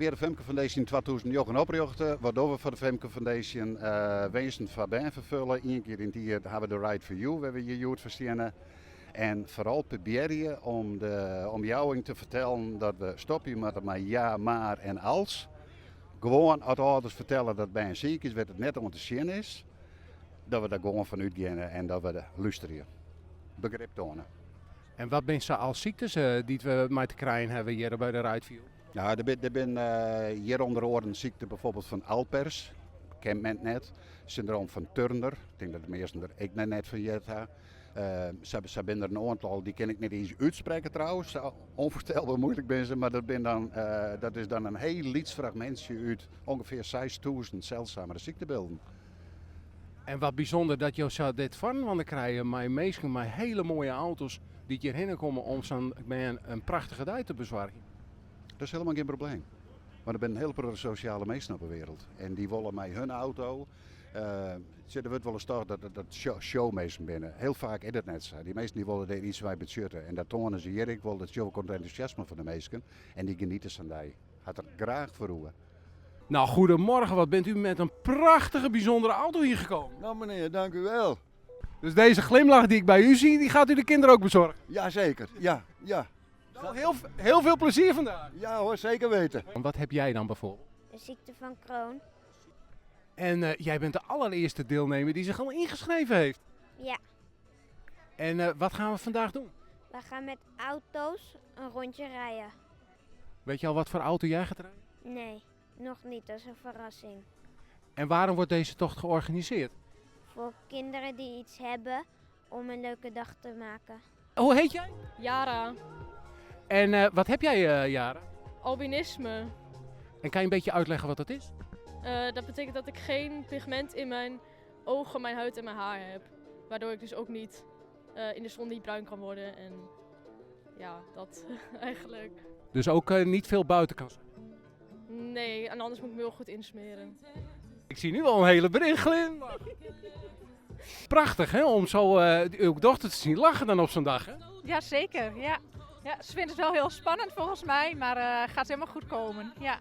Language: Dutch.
weer de Femke Foundation in 2009 oprichten, waardoor we voor de Femke Foundation wensen van ben vervullen. Eén keer in het jaar hebben we de Right for You, waar we je jood verzinnen. En vooral proberen om jou te vertellen dat we stoppen met maar ja, maar en als. Gewoon als ouders vertellen dat bij een ziek is, wat het net om te zien is. Dat we daar gewoon van uitgaan en dat we luisteren. Begrip tonen. En wat zijn ze als ziektes die we mee te krijgen hebben hier bij de Rightfield? Nou, er zijn hier onder andere ziekten bijvoorbeeld van Alpers. Kent men het net. Syndroom van Turner. Ik denk dat de meesten er ik net van je hebben. Ze zijn er een aantal, die kan ik niet eens uitspreken trouwens. Onvoorstelbaar moeilijk ben ze, maar dat is dan een heel liets fragmentje uit ongeveer 6000 zeldzamere ziektebeelden. En wat bijzonder dat je zo dit van, want dan krijg je mensen met hele mooie auto's die hierheen komen om een prachtige dag te bezorgen. Dat is helemaal geen probleem. Maar er zijn heel veel sociale mensen op de wereld. En die willen met hun auto. Er wordt wel eens toch dat showmeesten binnen. Heel vaak is het net zo. Die meesten die willen er iets bij budgetten. En dat tonen ze hier. Ik wil dat show komt enthousiasme van de meesten. En die genieten van die. Had er graag voor roeien. Nou, goedemorgen. Wat bent u met een prachtige, bijzondere auto hier gekomen? Nou meneer, dank u wel. Dus deze glimlach die ik bij u zie, die gaat u de kinderen ook bezorgen? Jazeker, ja. Nou, heel veel plezier vandaag. Ja hoor, zeker weten. En wat heb jij dan bijvoorbeeld? De ziekte van Crohn. En jij bent de allereerste deelnemer die zich al ingeschreven heeft. Ja, En wat gaan we vandaag doen? we gaan met auto's een rondje rijden. Weet je al wat voor auto jij gaat rijden? Nee, nog niet. Dat is een verrassing. En waarom wordt deze tocht georganiseerd? Voor kinderen die iets hebben om een leuke dag te maken. Hoe heet jij? Yara, En wat heb jij, Jara? albinisme. En kan je een beetje uitleggen wat dat is? Dat betekent dat ik geen pigment in mijn ogen, mijn huid en mijn haar heb. Waardoor ik dus ook niet in de zon niet bruin kan worden. En ja, dat eigenlijk. Dus ook niet veel buiten kan zijn. Nee, en anders moet ik me heel goed insmeren. Ik zie nu al een hele bericht glimlach. Prachtig hè, om zo uw dochter te zien lachen dan op zo'n dag hè? Ja, zeker. Ja. Ja, ze vindt het wel heel spannend volgens mij, maar gaat helemaal goed komen. Ja.